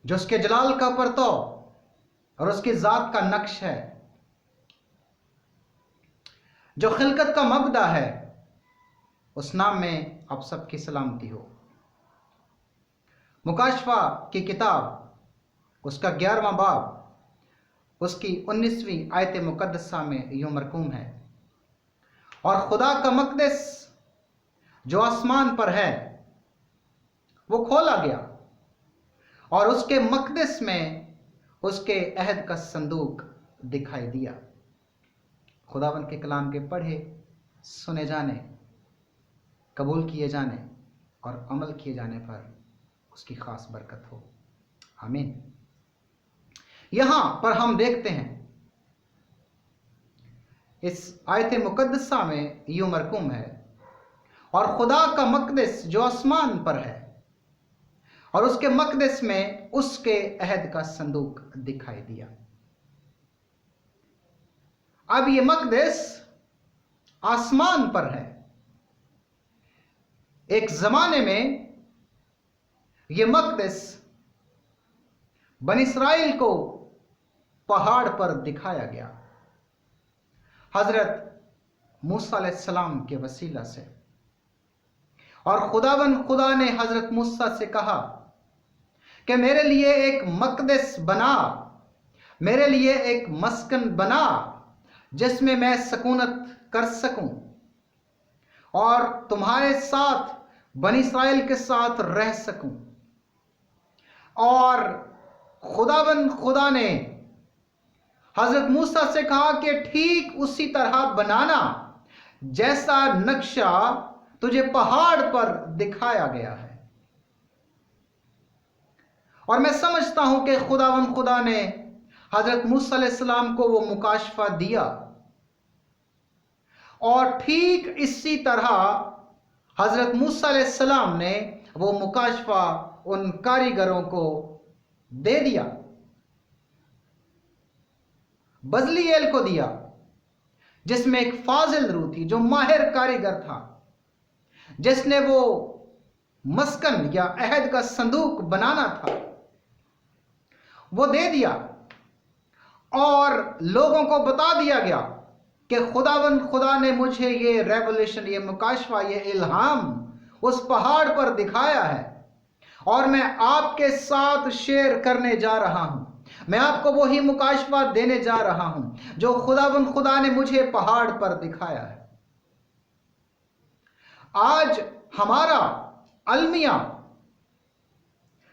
जो उसके जलाल का परतौ और उसकी जात का नक्श है, जो खिलकत का मबदा है, उस नाम में आप सबकी सलामती हो। मुकाशफा की किताब उसका 11वां बाब उसकी 19वीं आयत मुकद्दसा में यूं मरकूम है, और खुदा का मकदस जो आसमान पर है वो खोला गया और उसके मकदस में उसके अहद का संदूक दिखाई दिया। खुदावन के कलाम के पढ़े, सुने जाने, कबूल किए जाने और अमल किए जाने पर उसकी खास बरकत हो। आमीन। यहां पर हम देखते हैं इस आयत मुकद्दसा में यूं मरकूम है, और खुदा का मकदस जो आसमान पर है और उसके मकदस में उसके अहद का संदूक दिखाई दिया। अब ये मकदस आसमान पर है। एक जमाने में ये मकदस बनी इस्राइल को पहाड़ पर दिखाया गया हजरत मूसा अलैहिस्सलाम के वसीला से, और खुदा ने हजरत मूसा से कहा कि मेरे लिए एक मकदस बना, मेरे लिए एक मस्कन बना जिसमें मैं सकूनत कर सकूं और तुम्हारे साथ बनी इस्राइल के साथ रह सकूं। और खुदा ने हजरत मूसा से कहा कि ठीक उसी तरह बनाना जैसा नक्शा तुझे पहाड़ पर दिखाया गया है। और मैं समझता हूं कि खुदा ने हजरत मूसा अलैहिस्सलाम को वो मुकाशफा दिया, और ठीक इसी तरह हजरत मूसा अलैहिस्सलाम ने वो मुकाशफा उन कारीगरों को दे दिया, बजलीएल को दिया, जिसमें एक फाजिल रूह थी जो माहिर कारीगर था, जिसने वो मस्कन या अहद का संदूक बनाना था, वो दे दिया। और लोगों को बता दिया गया कि खुदा ने मुझे ये रेवलेशन, ये मुकाशफा, ये इल्हाम उस पहाड़ पर दिखाया है और मैं आपके साथ शेयर करने जा रहा हूं। मैं आपको वही मुकाशफा देने जा रहा हूं जो खुदा ने मुझे पहाड़ पर दिखाया है। आज हमारा अलमिया,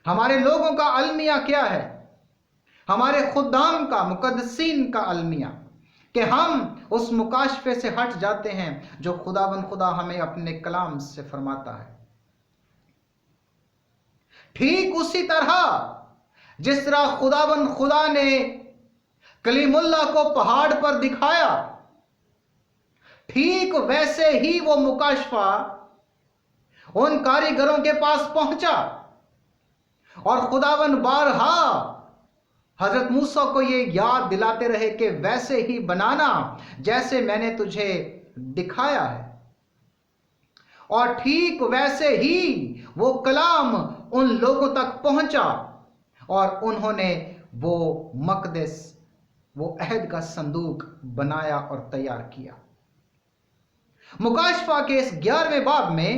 हमारे लोगों का अलमिया क्या है? हमारे खुदाम का, मुकद्दसीन का अलमिया, कि हम उस मुकाशफे से हट जाते हैं जो खुदा हमें अपने कलाम से फरमाता है। ठीक उसी तरह जिस तरह खुदा ने कलीमुल्लाह को पहाड़ पर दिखाया, ठीक वैसे ही वो मुकाशफा उन कारीगरों के पास पहुंचा, और खुदावन बारहा हजरत मूसा को ये याद दिलाते रहे कि वैसे ही बनाना जैसे मैंने तुझे दिखाया है। और ठीक वैसे ही वो कलाम उन लोगों तक पहुंचा और उन्होंने वो मकदस, वो अहद का संदूक बनाया और तैयार किया। मुकाशफा के इस 11वें बाब में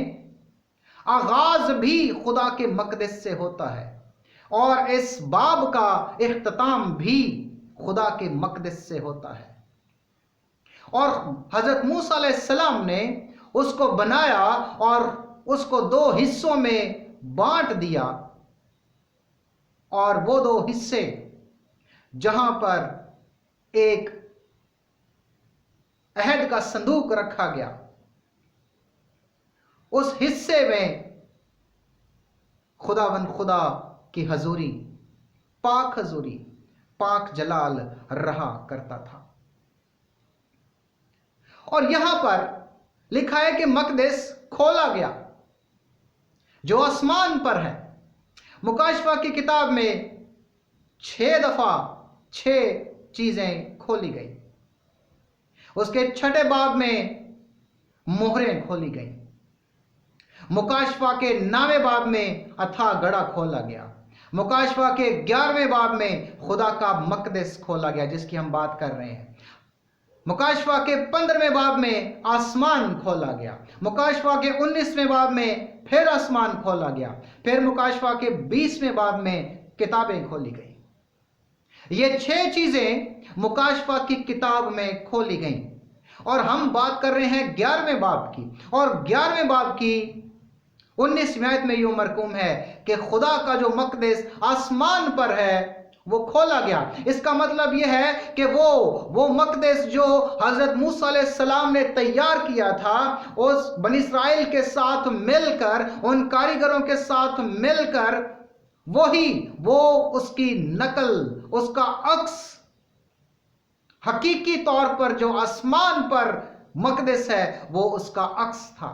आगाज भी खुदा के मकदस से होता है, और इस बाब का इख्तिताम भी खुदा के मकदस से होता है। और हजरत मूसा अलैहिस्सलाम ने उसको बनाया और उसको 2 हिस्सों में बांट दिया, और वो 2 हिस्से जहां पर एक अहद का संदूक रखा गया, उस हिस्से में खुदा की हजूरी, पाक जलाल रहा करता था। और यहां पर लिखा है कि मकदस खोला गया जो आसमान पर है। मुकाशफा की किताब में 6 दफा 6 चीजें खोली गई। उसके 6ठे बाब में मोहरें खोली गई। मुकाशफा के 9वें बाब में अथाह गड़ा खोला गया। मुकाशवा के 11वें बाब में खुदा का मकदस खोला गया जिसकी हम बात कर रहे हैं। मुकाशवा के 15वें बाब में आसमान खोला गया। मुकाशवा के 19वें बाब में फिर आसमान खोला गया। फिर मुकाशवा के 20वें बाब में किताबें खोली गई। ये 6 चीजें मुकाशवा की किताब में खोली गई और हम बात कर रहे हैं 11वें बाब की। और 11वें बाब की 19वीं आयत में यूं मरकूम है कि खुदा का जो मकदस आसमान पर है वो खोला गया। इसका मतलब यह है कि वो मकदस जो हजरत मूसा अलैहिस्सलाम ने तैयार किया था, उस बनी इस्राएल के साथ मिलकर, उन कारीगरों के साथ मिलकर, वो उसकी नकल, उसका अक्स, हकीकी तौर पर जो आसमान पर मकदस है वो उसका अक्स था।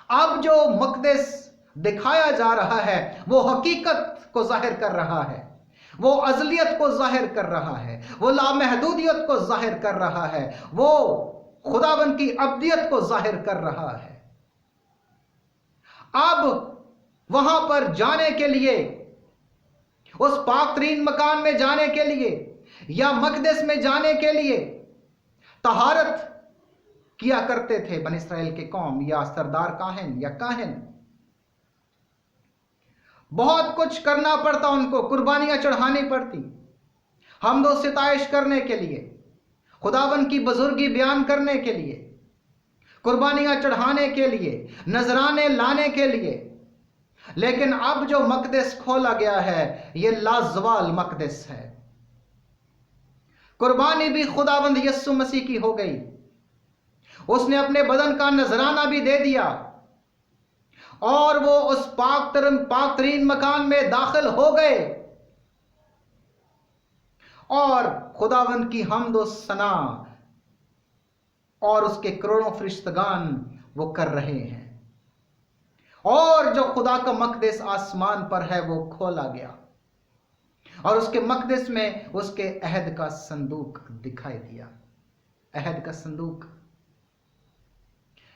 अब जो मकदस दिखाया जा रहा है वो हकीकत को जाहिर कर रहा है, वो अज़लियत को जाहिर कर रहा है, वो लामहदूदियत को जाहिर कर रहा है, वो खुदाबंद की अब्दियत को जाहिर कर रहा है। अब वहां पर जाने के लिए, उस पाक तरीन मकान में जाने के लिए या मकदस में जाने के लिए तहारत किया करते थे बनी इस्राएल के कौम या सरदार काहिन या काहिन। बहुत कुछ करना पड़ता उनको, कुर्बानियां चढ़ानी पड़ती, हमदो सिताइश करने के लिए, खुदावन की बुजुर्गी बयान करने के लिए, कुर्बानियां चढ़ाने के लिए, नजराने लाने के लिए। लेकिन अब जो मकदस खोला गया है यह लाजवाल मकदस है। कुर्बानी भी खुदावंद यस्सु मसीह की हो गई। उसने अपने बदन का नजराना भी दे दिया और वो उस पाक तरीन मकान में दाखिल हो गए और खुदावंद की हम्द व सना और उसके करोड़ों फरिश्तगान वो कर रहे हैं। और जो खुदा का मकदस आसमान पर है वो खोला गया और उसके मकदस में उसके अहद का संदूक दिखाई दिया। अहद का संदूक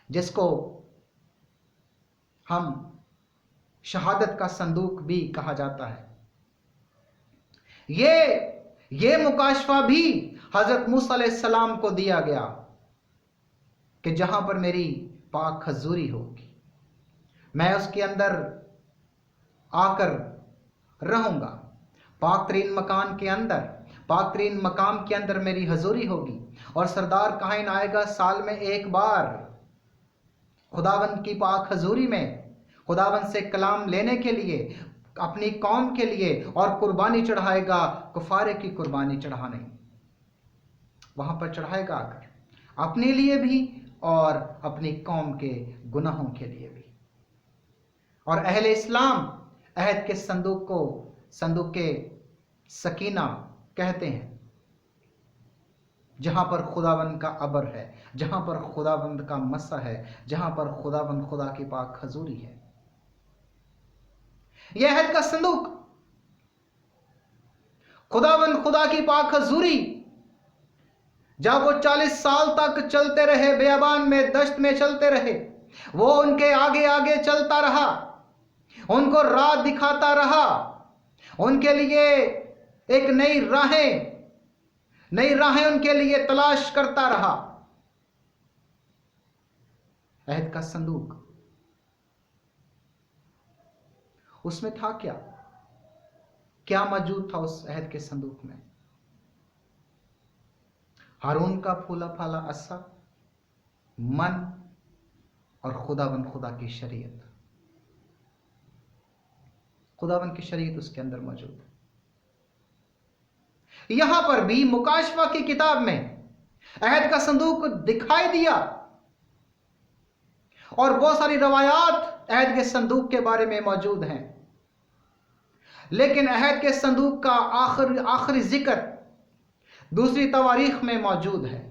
जिसको हम शहादत का संदूक भी कहा जाता है। ये मुकाशवा भी हजरत मूसा अलैहिस्सलाम को दिया गया कि जहां पर मेरी पाक हजूरी होगी, मैं उसके अंदर आकर रहूंगा। पाक तरीन मकान के अंदर, पाक तरीन मकाम के अंदर मेरी हजूरी होगी और सरदार काहिन आएगा साल में एक बार खुदावंद की पाक हजूरी में, खुदावंद से कलाम लेने के लिए, अपनी कौम के लिए, और कुर्बानी चढ़ाएगा। कुफारे की कुर्बानी चढ़ाने वहां पर चढ़ाएगा आकर, अपने लिए भी और अपनी कौम के गुनाहों के लिए भी। और अहले इस्लाम अहद के संदूक को संदूक के सकीना कहते हैं, जहां पर खुदावंद का अबर है, जहां पर खुदावंद का मसा है, जहां पर खुदावंद खुदा की पाक हजूरी है। यह अहद का संदूक, खुदावंद खुदा की पाक हजूरी, जब वो 40 साल तक चलते रहे, बेयाबान में, दश्त में चलते रहे, वो उनके आगे आगे चलता रहा, उनको राह दिखाता रहा, उनके लिए एक नई राहें उनके लिए तलाश करता रहा। अहद का संदूक, उसमें था क्या मौजूद था उस अहद के संदूक में? हारून का फूला फाला अस्सा, मन और खुदावंद खुदा की शरीयत। खुदावंद की शरीयत उसके अंदर मौजूद है। यहां पर भी मुकाशवा की किताब में अहद का संदूक दिखाई दिया और बहुत सारी रवायात अहद के संदूक के बारे में मौजूद हैं। लेकिन अहद के संदूक का आखिरी जिक्र दूसरी तवारीख में मौजूद है।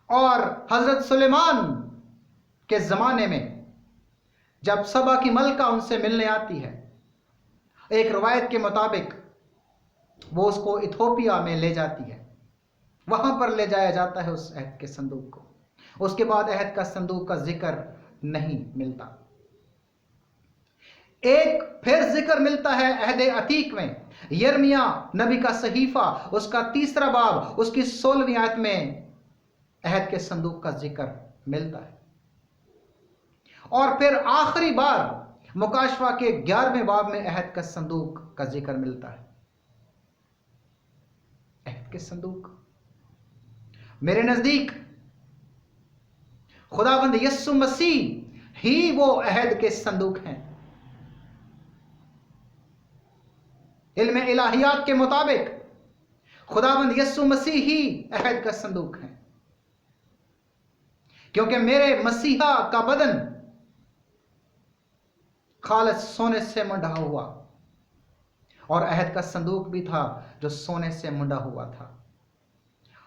और हजरत सुलेमान के जमाने में जब सबा की मलका उनसे मिलने आती है, एक रवायत के मुताबिक वो उसको इथोपिया में ले जाती है, वहां पर ले जाया जाता है उस अहद के संदूक को। उसके बाद अहद का संदूक का जिक्र नहीं मिलता। एक फिर जिक्र मिलता है अहदे अतीक में, यिर्मयाह नबी का सहीफा उसका 3 बाब उसकी 16वीं आयत में अहद के संदूक का जिक्र मिलता है। और फिर आखिरी बार मुकाशवा के 11वें बाब में अहद का संदूक का जिक्र मिलता है। अहद के संदूक मेरे नजदीक खुदाबंद यीशु मसीह ही वो अहद के संदूक हैं। इल्म इलाहियात के मुताबिक खुदाबंद यीशु मसीह ही अहद का संदूक है, क्योंकि मेरे मसीहा का बदन खालिस सोने से मुंडा हुआ और अहद का संदूक भी था जो सोने से मुंडा हुआ था।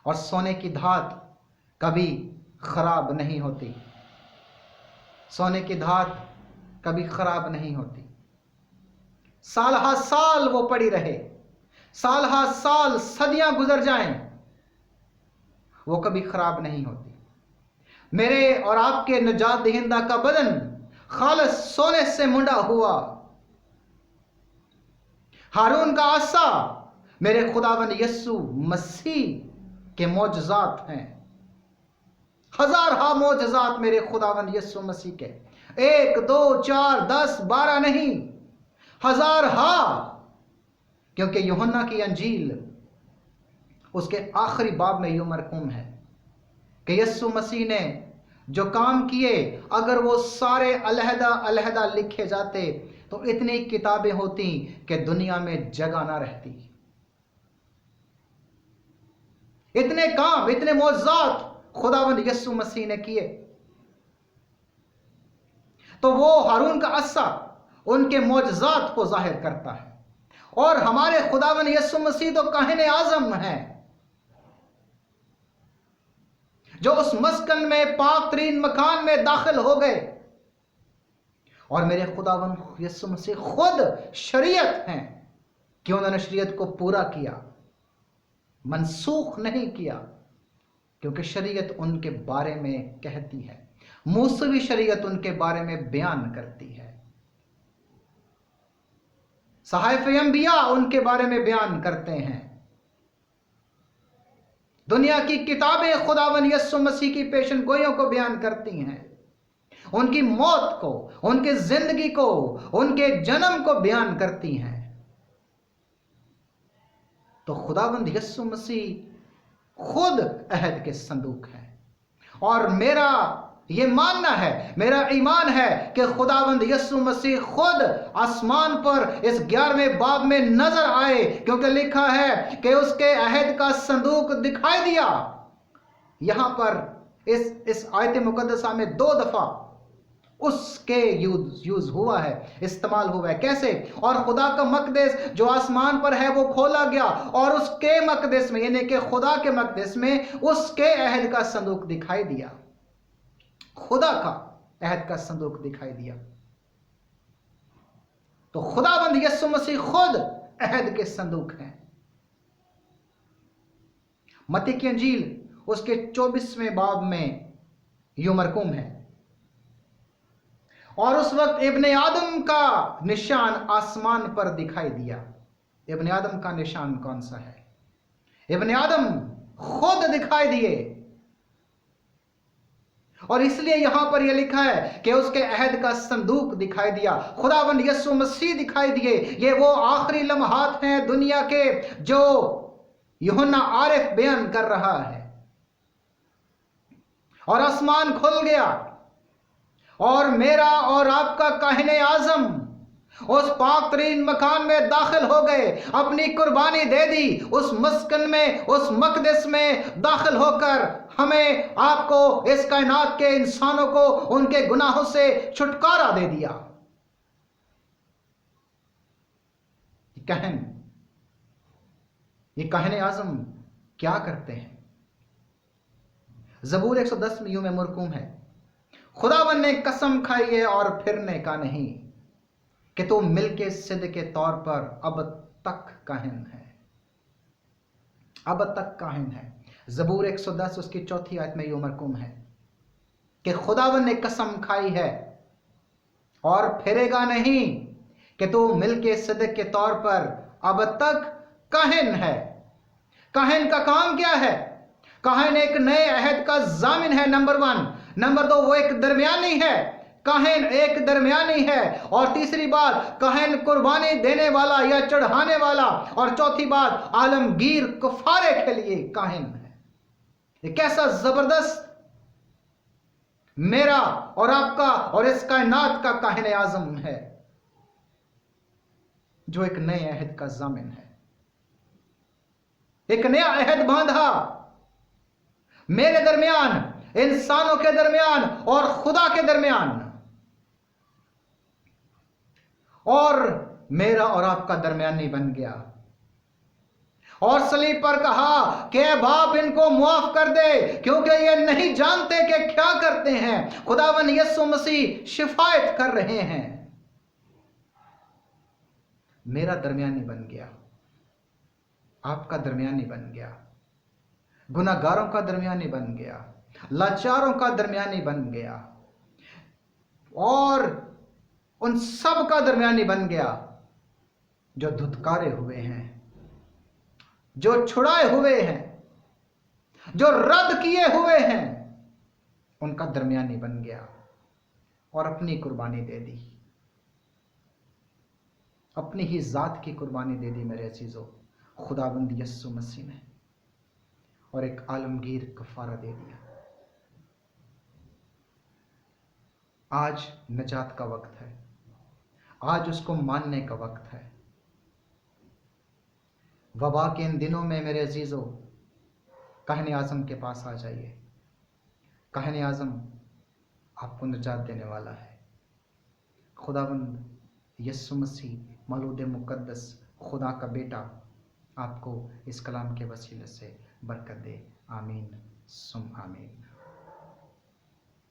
और सोने की धात कभी खराब नहीं होती, सोने की धात कभी खराब नहीं होती। साल हा साल वो पड़ी रहे, साल हा साल सदियां गुजर जाएं, वो कभी खराब नहीं होती। मेरे और आपके निजात दहिंदा का बदन खालिस सोने से मुंडा हुआ। हारून का आसा मेरे खुदावन यीशु मसीह के मौजज़ात हैं। हजार हा मौजज़ात मेरे खुदावन यीशु मसीह के, 1 2 4 10 12 नहीं, हजार हा। क्योंकि यूहन्ना की अंजील उसके आखिरी बाब में यूं मरकूम है कि यीशु मसीह ने जो काम किए, अगर वो सारे अलहदा अलहदा लिखे जाते तो इतनी किताबें होती कि दुनिया में जगह ना रहती। इतने काम, इतने मौजज़ात खुदावंद यीशु मसीह ने किए। तो वो हारून का अस्सा उनके मौजज़ात को जाहिर करता है। और हमारे खुदावंद यीशु मसीह तो काहिन आज़म है, जो उस मस्कन में पाक तरीन मकान में दाखिल हो गए। और मेरे खुदावंद यीशु मसीह खुद शरीयत हैं कि उन्होंने शरीयत को पूरा किया, मनसूख नहीं किया, क्योंकि शरीयत उनके बारे में कहती है, मूसवी शरीयत उनके बारे में बयान करती है, सहाइफ़ अंबिया उनके बारे में बयान करते हैं। दुनिया की किताबें खुदावन यीशु मसीह की पेशन गोइयों को बयान करती हैं, उनकी मौत को, उनकी जिंदगी को, उनके जन्म को बयान करती हैं। तो खुदावंद यीशु मसीह खुद अहद के संदूक है। और मेरा ये मानना है, मेरा ईमान है कि खुदावंद यीशु मसीह खुद आसमान पर इस 11वें बाब में नजर आए, क्योंकि लिखा है कि उसके अहद का संदूक दिखाई दिया। यहां पर इस आयत मुकद्दसा में 2 दफा उसके यूज हुआ है, इस्तेमाल हुआ है। कैसे? और खुदा का मकदस जो आसमान पर है वो खोला गया और उसके मकदस में, यानी कि खुदा के मकदस में उसके अहद का संदूक दिखाई दिया, खुदा का अहद का संदूक दिखाई दिया। तो खुदाबंद यीशु मसीह खुद अहद के संदूक हैं। मत्ती की अंजील उसके 24वें बाब में यूं मरकूम है, और उस वक्त इब्ने आदम का निशान आसमान पर दिखाई दिया। इब्ने आदम का निशान कौन सा है? इब्ने आदम खुद दिखाई दिए। और इसलिए यहां पर यह लिखा है कि उसके अहद का संदूक दिखाई दिया, खुदावंद यीशु मसीह दिखाई दिए। ये वो आखिरी लम्हात हैं दुनिया के जो यूहन्ना आरिफ बयान कर रहा है। और आसमान खुल गया और मेरा और आपका काहिने आजम उस पाक तरीन मकान में दाखिल हो गए, अपनी कुर्बानी दे दी, उस मस्कन में, उस मकदस में दाखिल होकर हमें आपको, इस कायनात के इंसानों को उनके गुनाहों से छुटकारा दे दिया। ये काहिने आजम क्या करते हैं? ज़बूर 110 में यूं में मरकूम है, खुदावन ने कसम खाई है और फिरने का नहीं कि तू मिलके सिद्ध के तौर पर अब तक काहिन है, अब तक काहिन है। ज़बूर 110 उसकी 4थी आयत में यूं मरकूम है कि खुदावन ने कसम खाई है और फिरेगा नहीं कि तू मिल्के सदक के तौर पर अब तक काहिन है। काहिन का काम क्या है? काहिन एक नए अहद का जामिन है, नंबर 1। नंबर 2, वो एक दरमियानी है। काहिन एक दरमियानी है। और तीसरी बात, काहिन कुर्बानी देने वाला या चढ़ाने वाला। और चौथी बात, आलमगीर कफारे के लिए काहिन है। ये कैसा जबरदस्त मेरा और आपका और इस कायनात का काहिन आजम है, जो एक नए अहद का जामिन है। एक नया अहद बांधा मेरे दरमियान, इंसानों के दरमियान और खुदा के दरमियान, और मेरा और आपका दरमियानी बन गया। और सलीब पर कहा कि बाप इनको माफ कर दे, क्योंकि ये नहीं जानते कि क्या करते हैं। खुदावन यीशु मसीह शिफायत कर रहे हैं। मेरा दरमियानी बन गया, आपका दरमियानी बन गया, गुनाहगारों का दरमियानी बन गया, लाचारों का दरमियानी बन गया, और उन सब का दरमियानी बन गया जो धुतकारे हुए हैं, जो छुड़ाए हुए हैं, जो रद्द किए हुए हैं। उनका दरमियानी बन गया और अपनी कुर्बानी दे दी, अपनी ही जात की कुर्बानी दे दी मेरे अजीजों, खुदाबंद यीशु मसीह ने, और एक आलमगीर कफारा दे दिया। आज नजात का वक्त है, आज उसको मानने का वक्त है। वबा के इन दिनों में मेरे अजीजों, काहिन आजम के पास आ जाइए। काहिन आजम आपको निजात देने वाला है। खुदाबंद यीशु मसीह मौलूद मुकद्दस खुदा का बेटा आपको इस कलाम के वसीले से बरकत दे। आमीन सुम आमीन।